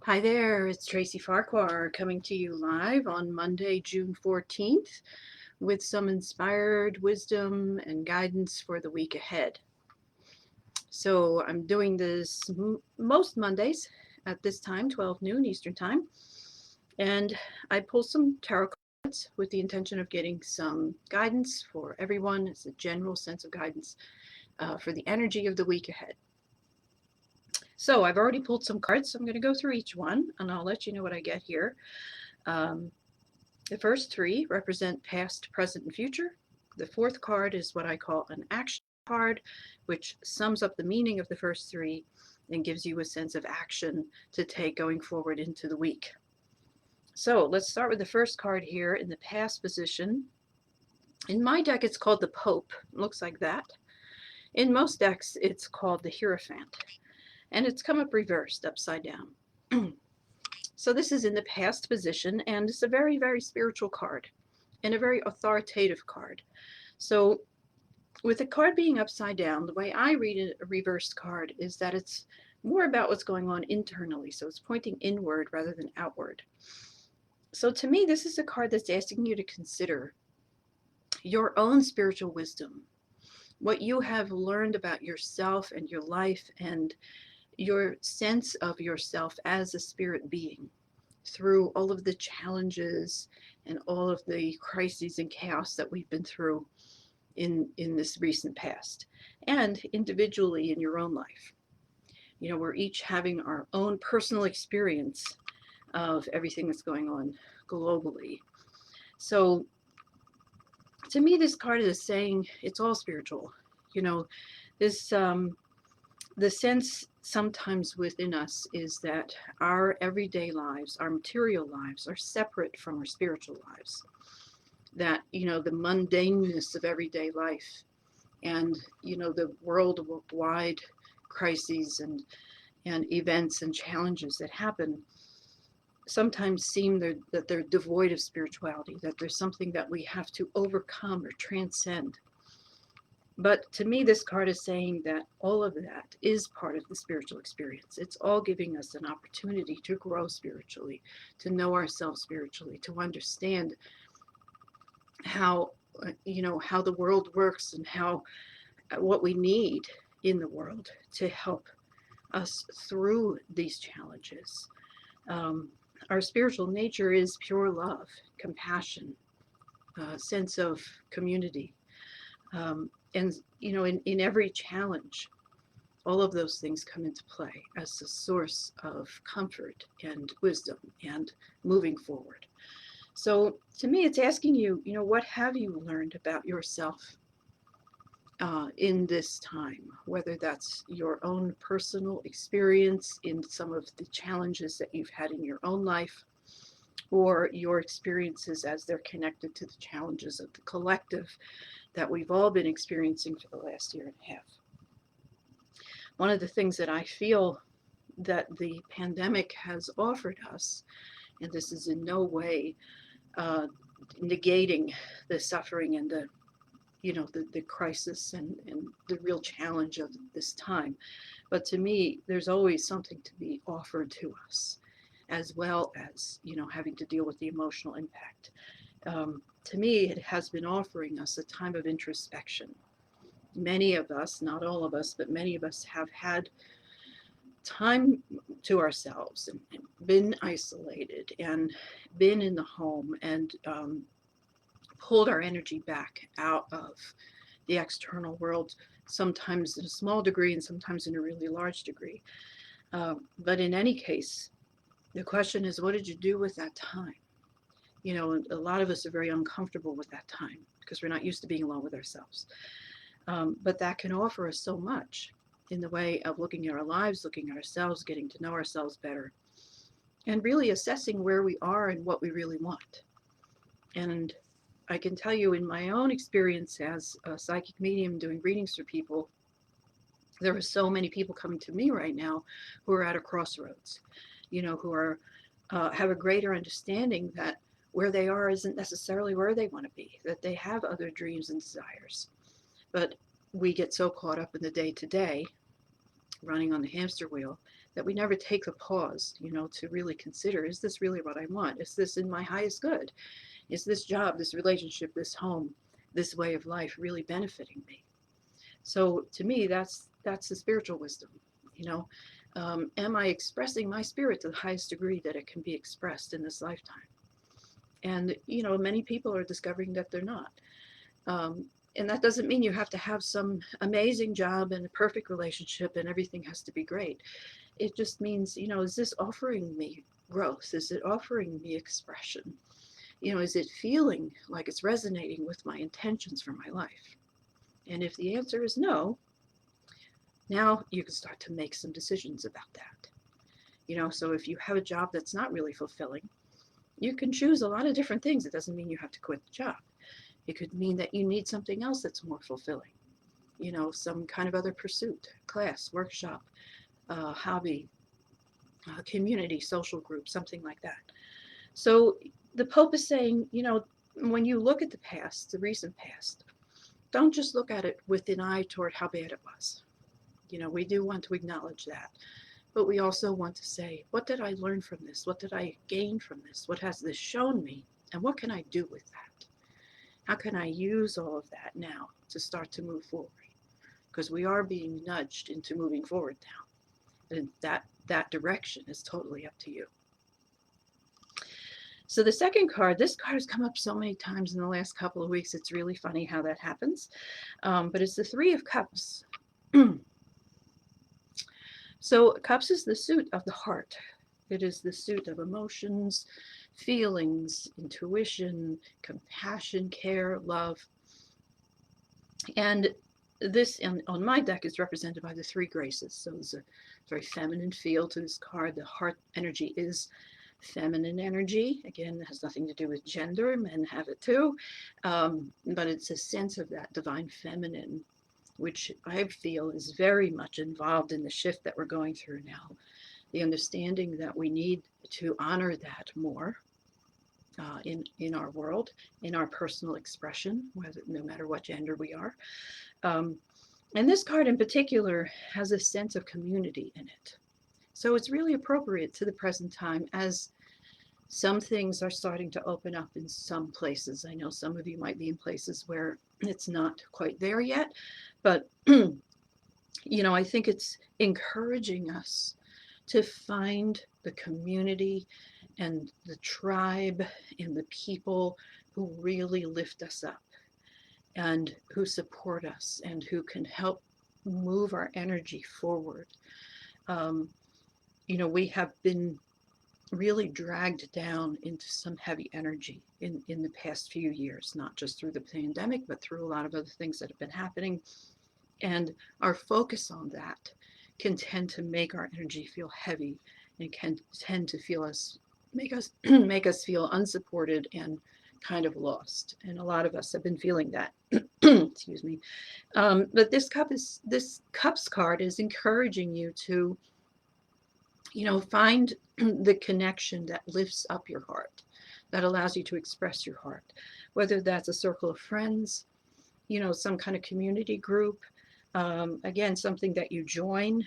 Hi there, it's Tracy Farquhar coming to you live on Monday, June 14th, with some inspired wisdom and guidance for the week ahead. So I'm doing this most Mondays at this time, 12 noon Eastern Time, and I pull some tarot cards with the intention of getting some guidance for everyone. It's a general sense of guidance for the energy of the week ahead. So I've already pulled some cards, so I'm going to go through each one, and I'll let you know what I get here. The first three represent past, present, and future. The fourth card is what I call an action card, which sums up the meaning of the first three and gives you a sense of action to take going forward into the week. So let's start with the first card here in the past position. In my deck, it's called the Pope. It looks like that. In most decks, it's called the Hierophant. And it's come up reversed, upside down. So this is in the past position, and it's a very, very spiritual card and a very authoritative card. So with the card being upside down, the way I read a reversed card is that it's more about what's going on internally. So it's pointing inward rather than outward. So to me, this is a card that's asking you to consider your own spiritual wisdom, what you have learned about yourself and your life and your sense of yourself as a spirit being through all of the challenges and all of the crises and chaos that we've been through in this recent past, and individually in your own life. You know, we're each having our own personal experience of everything that's going on globally. So to me, this card is saying it's all spiritual. You know, this the sense sometimes within us is that our everyday lives, our material lives, are separate from our spiritual lives. That, you know, the mundaneness of everyday life and, you know, the worldwide crises and events and challenges that happen sometimes seem that they're devoid of spirituality, that there's something that we have to overcome or transcend. But to me, this card is saying that all of that is part of the spiritual experience. It's all giving us an opportunity to grow spiritually, to know ourselves spiritually, to understand how, you know, how the world works and how what we need in the world to help us through these challenges. Our spiritual nature is pure love, compassion, sense of community. And, you know, in every challenge, all of those things come into play as a source of comfort and wisdom and moving forward. So to me, it's asking you, you know, what have you learned about yourself in this time, whether that's your own personal experience in some of the challenges that you've had in your own life, or your experiences as they're connected to the challenges of the collective that we've all been experiencing for the last year and a half. One of the things that I feel that the pandemic has offered us, and this is in no way negating the suffering and the, you know, the crisis and the real challenge of this time, but to me, there's always something to be offered to us, as well as, you know, having to deal with the emotional impact. To me, it has been offering us a time of introspection. Many of us, not all of us, but many of us have had time to ourselves and been isolated and been in the home and pulled our energy back out of the external world, sometimes in a small degree and sometimes in a really large degree. But in any case, the question is, what did you do with that time? You know, a lot of us are very uncomfortable with that time because we're not used to being alone with ourselves. But that can offer us so much in the way of looking at our lives, looking at ourselves, getting to know ourselves better, and really assessing where we are and what we really want. And I can tell you in my own experience as a psychic medium doing readings for people, there are so many people coming to me right now who are at a crossroads, you know, who are have a greater understanding that where they are isn't necessarily where they want to be, that they have other dreams and desires. But we get so caught up in the day to day, running on the hamster wheel, that we never take the pause, to really consider, is this really what I want? Is this in my highest good? Is this job, this relationship, this home, this way of life really benefiting me? So to me, that's the spiritual wisdom. You know, am I expressing my spirit to the highest degree that it can be expressed in this lifetime? And many people are discovering that they're not. And that doesn't mean you have to have some amazing job and a perfect relationship and everything has to be great. It just means, is this offering me growth? Is it offering me expression? Is it feeling like it's resonating with my intentions for my life? And if the answer is no, now you can start to make some decisions about that. So if you have a job that's not really fulfilling, you can choose a lot of different things. It doesn't mean you have to quit the job. It could mean that you need something else that's more fulfilling, some kind of other pursuit, class, workshop, hobby, community, social group, something like that. So the Pope is saying, when you look at the past, the recent past, don't just look at it with an eye toward how bad it was. We do want to acknowledge that. But we also want to say, what did I learn from this? What did I gain from this? What has this shown me? And what can I do with that? How can I use all of that now to start to move forward? Because we are being nudged into moving forward now. And that direction is totally up to you. So the second card, this card has come up so many times in the last couple of weeks. It's really funny how that happens. But it's the Three of Cups. So Cups is the suit of the heart. It is the suit of emotions, feelings, intuition, compassion, care, love. And this on my deck is represented by the three graces. So there's a very feminine feel to this card. The heart energy is feminine energy. Again, it has nothing to do with gender. Men have it too. But it's a sense of that divine feminine, which I feel is very much involved in the shift that we're going through now. The understanding that we need to honor that more in our world, in our personal expression, no matter what gender we are. And this card in particular has a sense of community in it. So it's really appropriate to the present time as some things are starting to open up in some places. I know some of you might be in places where it's not quite there yet, but I think it's encouraging us to find the community and the tribe and the people who really lift us up and who support us and who can help move our energy forward. We have been really dragged down into some heavy energy in the past few years, not just through the pandemic, but through a lot of other things that have been happening. And our focus on that can tend to make our energy feel heavy and can tend to make us make us feel unsupported and kind of lost. And a lot of us have been feeling that. Excuse me. But this cups card is encouraging you to find the connection that lifts up your heart, that allows you to express your heart, whether that's a circle of friends, some kind of community group, again, something that you join,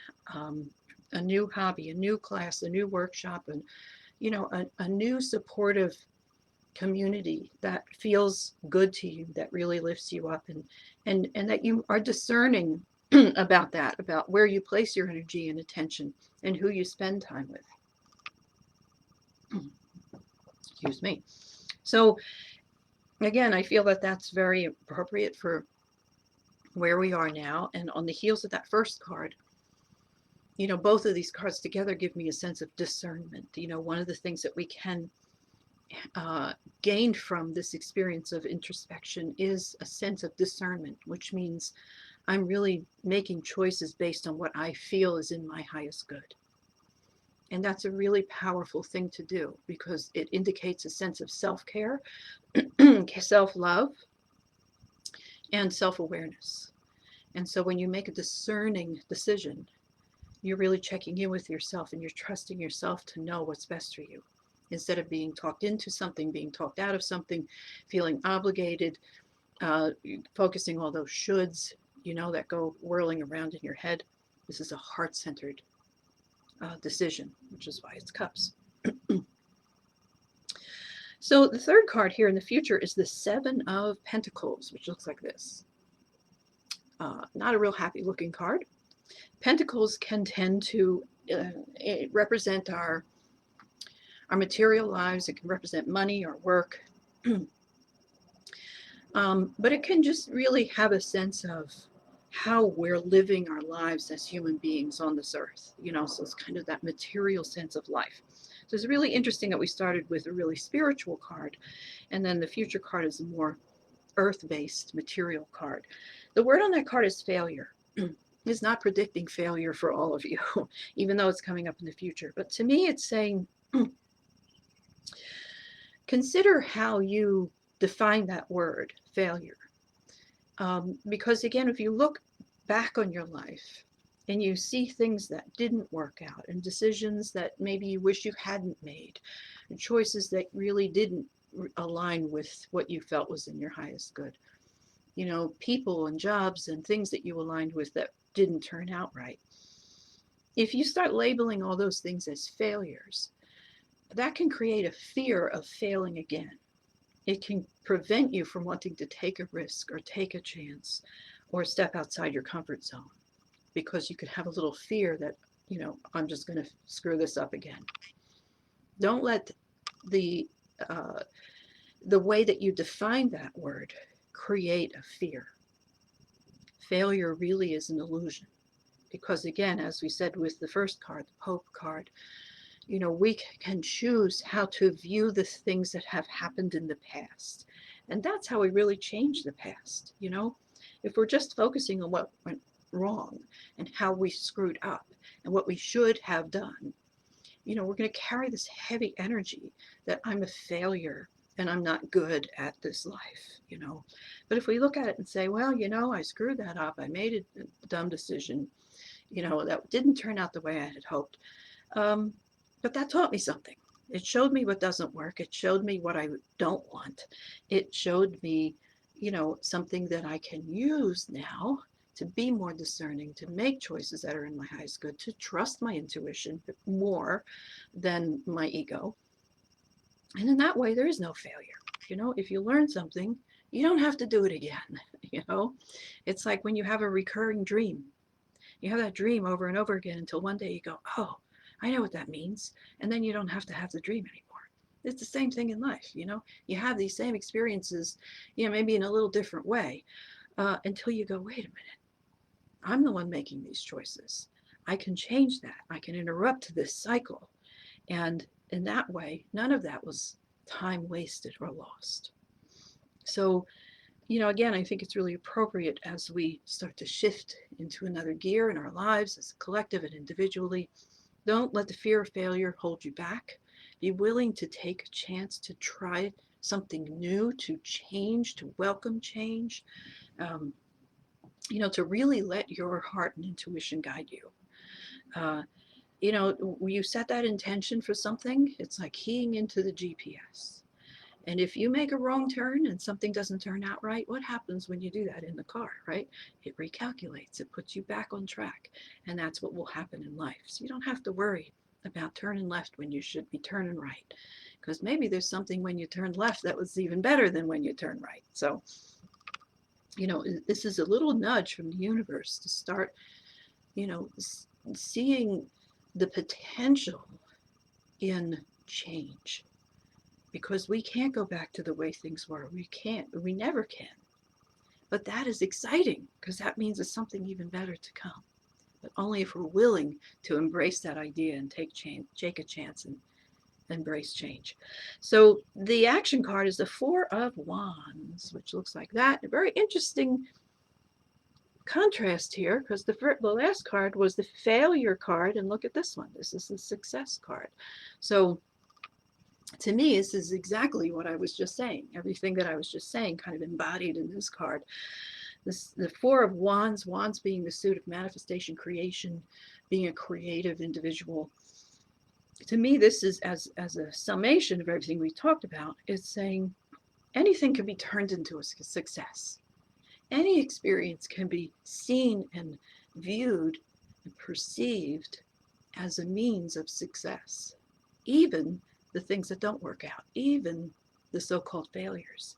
a new hobby, a new class, a new workshop, and a new supportive community that feels good to you, that really lifts you up, and that you are discerning about where you place your energy and attention and who you spend time with. Excuse me. So again, I feel that that's very appropriate for where we are now. And on the heels of that first card, both of these cards together give me a sense of discernment. One of the things that we can gain from this experience of introspection is a sense of discernment, which means I'm really making choices based on what I feel is in my highest good. And that's a really powerful thing to do because it indicates a sense of self-care, self-love, and self-awareness. And so when you make a discerning decision, you're really checking in with yourself and you're trusting yourself to know what's best for you. Instead of being talked into something, being talked out of something, feeling obligated, focusing all those shoulds, that go whirling around in your head. This is a heart-centered decision, which is why it's cups. So the third card here in the future is the Seven of Pentacles, which looks like this. Not a real happy looking card. Pentacles can tend to represent our material lives. It can represent money or work. But it can just really have a sense of how we're living our lives as human beings on this earth, so it's kind of that material sense of life. So it's really interesting that we started with a really spiritual card, and then the future card is a more earth-based material card. The word on that card is failure. It's not predicting failure for all of you, even though it's coming up in the future. But to me, it's saying, consider how you define that word, failure. Because again, if you look back on your life and you see things that didn't work out and decisions that maybe you wish you hadn't made, and choices that really didn't align with what you felt was in your highest good, people and jobs and things that you aligned with that didn't turn out right. If you start labeling all those things as failures, that can create a fear of failing again. It can prevent you from wanting to take a risk or take a chance or step outside your comfort zone, because you could have a little fear that, I'm just going to screw this up again. Don't let the way that you define that word create a fear. Failure really is an illusion, because again, as we said with the first card, the Pope card, we can choose how to view the things that have happened in the past. And that's how we really change the past. If we're just focusing on what went wrong and how we screwed up and what we should have done, we're going to carry this heavy energy that I'm a failure and I'm not good at this life, But if we look at it and say, well, I screwed that up. I made a dumb decision, that didn't turn out the way I had hoped. But that taught me something. It showed me what doesn't work. It showed me what I don't want. It showed me, something that I can use now to be more discerning, to make choices that are in my highest good, to trust my intuition more than my ego. And in that way, there is no failure. If you learn something, you don't have to do it again. It's like when you have a recurring dream. You have that dream over and over again until one day you go, oh, I know what that means. And then you don't have to have the dream anymore. It's the same thing in life. You have these same experiences, maybe in a little different way, until you go, wait a minute, I'm the one making these choices. I can change that. I can interrupt this cycle. And in that way, none of that was time wasted or lost. So, again, I think it's really appropriate as we start to shift into another gear in our lives as a collective and individually. Don't let the fear of failure hold you back. Be willing to take a chance to try something new, to change, to welcome change, to really let your heart and intuition guide you. When you set that intention for something, it's like keying into the GPS. And if you make a wrong turn and something doesn't turn out right, what happens when you do that in the car, right? It recalculates, it puts you back on track. And that's what will happen in life. So you don't have to worry about turning left when you should be turning right. Because maybe there's something when you turned left that was even better than when you turned right. So, this is a little nudge from the universe to start, seeing the potential in change. Because we can't go back to the way things were. We never can. But that is exciting, because that means there's something even better to come. But only if we're willing to embrace that idea and take a chance and embrace change. So the action card is the Four of Wands, which looks like that. A very interesting contrast here, because the last card was the failure card, and look at this one. This is the success card. So to me, this is exactly what I was just saying. Everything that I was just saying kind of embodied in this card. The Four of Wands, wands being the suit of manifestation, creation, being a creative individual. To me, this is as a summation of everything we talked about, is saying anything can be turned into a success. Any experience can be seen and viewed and perceived as a means of success, even the things that don't work out, even the so-called failures.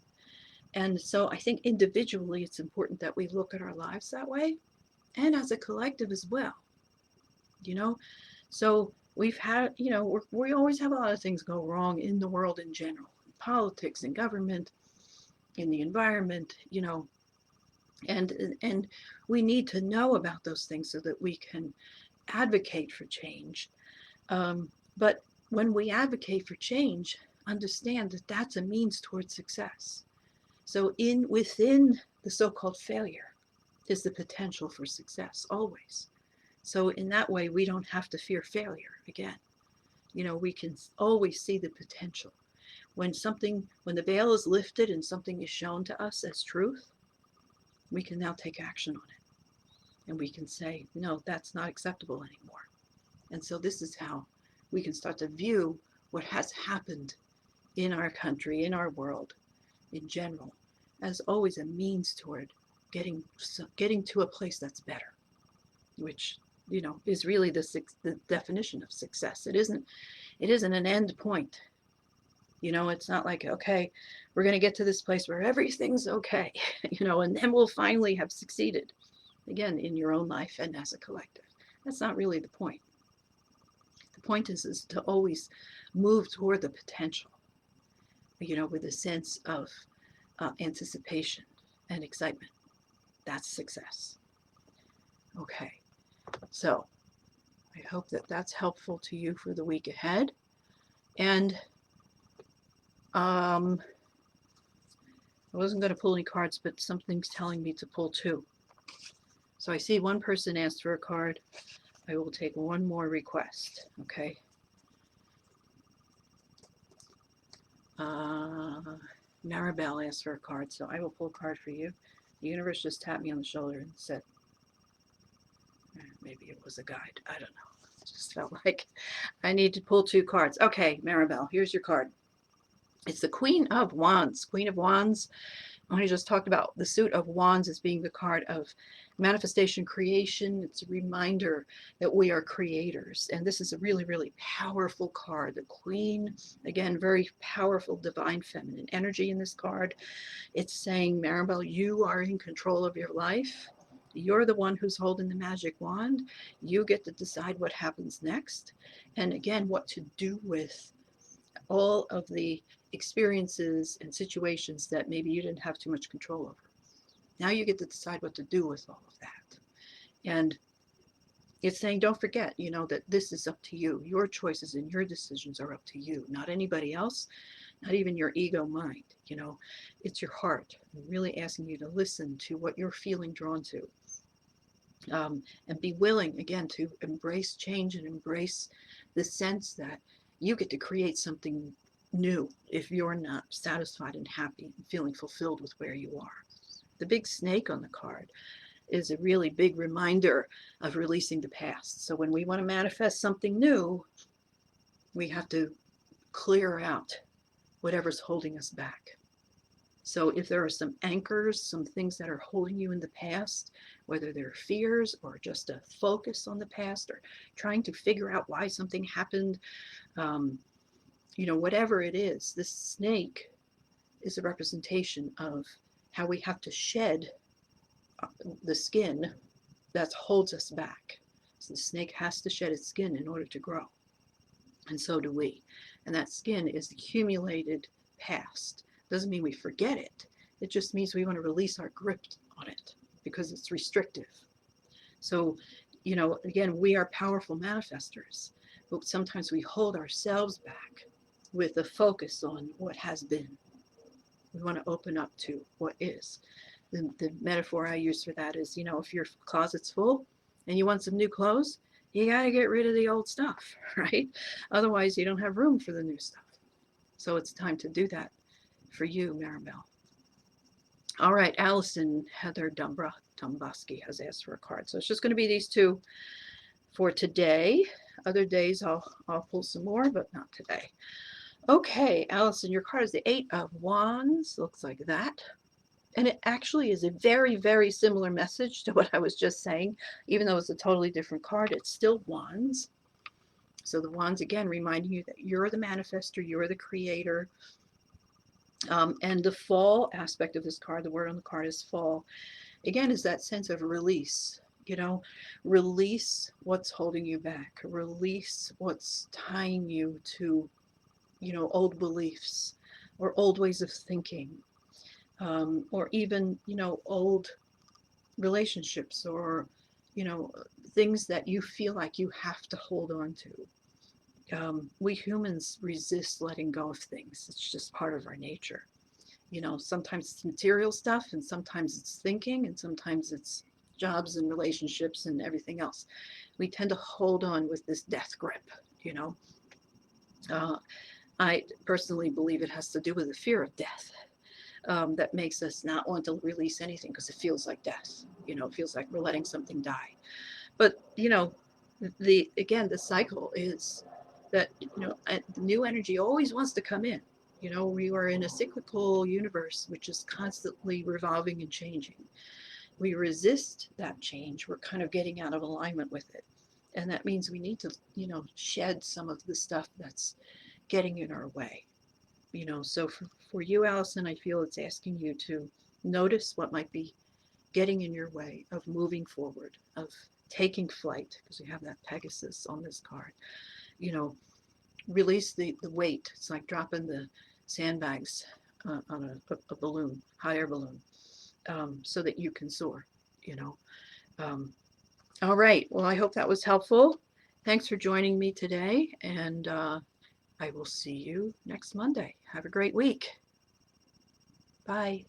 And so I think individually it's important that we look at our lives that way, and as a collective as well, you know. So we've had, we always have a lot of things go wrong in the world in general, in politics, in government, in the environment, and we need to know about those things so that we can advocate for change. But when we advocate for change, understand that that's a means towards success. So within the so-called failure is the potential for success always. So in that way, we don't have to fear failure again. We can always see the potential. When the veil is lifted and something is shown to us as truth, we can now take action on it. And we can say, no, that's not acceptable anymore. And so this is how we can start to view what has happened in our country, in our world, in general, as always a means toward getting to a place that's better, which is really the definition of success. It isn't an end point. It's not like, okay, we're going to get to this place where everything's okay, and then we'll finally have succeeded again in your own life and as a collective. That's not really the point. The point is to always move toward the potential, with a sense of anticipation and excitement. That's success. Okay, so I hope that that's helpful to you for the week ahead. And I wasn't going to pull any cards, but something's telling me to pull two. So I see one person asked for a card. I will take one more request, okay? Maribel asked for a card, so I will pull a card for you. The universe just tapped me on the shoulder and said, maybe it was a guide. I don't know. It just felt like I need to pull two cards. Okay, Maribel, here's your card. It's the Queen of Wands. Queen of Wands, when I just talked about the suit of Wands as being the card of manifestation, creation. It's a reminder that we are creators. And this is a really, really powerful card. The Queen, again, very powerful divine feminine energy in this card. It's saying, Maribel, you are in control of your life. You're the one who's holding the magic wand. You get to decide what happens next. And again, what to do with all of the experiences and situations that maybe you didn't have too much control over. Now you get to decide what to do with all of that. And it's saying, don't forget, that this is up to you. Your choices and your decisions are up to you, not anybody else, not even your ego mind. It's your heart. I'm really asking you to listen to what you're feeling drawn to. And be willing, again, to embrace change and embrace the sense that you get to create something new if you're not satisfied and happy and feeling fulfilled with where you are. The big snake on the card is a really big reminder of releasing the past. So when we want to manifest something new, we have to clear out whatever's holding us back. So if there are some anchors, some things that are holding you in the past, whether they're fears or just a focus on the past or trying to figure out why something happened, whatever it is, this snake is a representation of how we have to shed the skin that holds us back. So the snake has to shed its skin in order to grow. And so do we. And that skin is accumulated past. Doesn't mean we forget it. It just means we want to release our grip on it because it's restrictive. So, again, we are powerful manifestors, but sometimes we hold ourselves back with a focus on what has been. We want to open up to what is. The metaphor I use for that is, if your closet's full and you want some new clothes, you got to get rid of the old stuff, right? Otherwise, you don't have room for the new stuff. So it's time to do that for you, Maribel. All right, Allison Heather Domboski has asked for a card. So it's just going to be these two for today. Other days I'll pull some more, but not today. Okay, Allison, your card is the Eight of Wands. Looks like that. And it actually is a very, very similar message to what I was just saying. Even though it's a totally different card, it's still Wands. So the Wands, again, reminding you that you're the manifester, you're the creator. And the fall aspect of this card, the word on the card is fall, again, is that sense of release. Release what's holding you back, release what's tying you to, old beliefs or old ways of thinking, or even, old relationships, or, things that you feel like you have to hold on to. We humans resist letting go of things. It's just part of our nature. Sometimes it's material stuff, and sometimes it's thinking, and sometimes it's jobs and relationships and everything else. We tend to hold on with this death grip, you know. I personally believe it has to do with the fear of death, that makes us not want to release anything because it feels like death. It feels like we're letting something die. But the cycle is that the new energy always wants to come in. We are in a cyclical universe which is constantly revolving and changing. We resist that change. We're kind of getting out of alignment with it. And that means we need to, shed some of the stuff that's getting in our way. So for you, Allison, I feel it's asking you to notice what might be getting in your way of moving forward, of taking flight, because we have that Pegasus on this card. Release the weight. It's like dropping the sandbags on a balloon, hot air balloon, so that you can soar, you know. All right. Well, I hope that was helpful. Thanks for joining me today, and I will see you next Monday. Have a great week. Bye.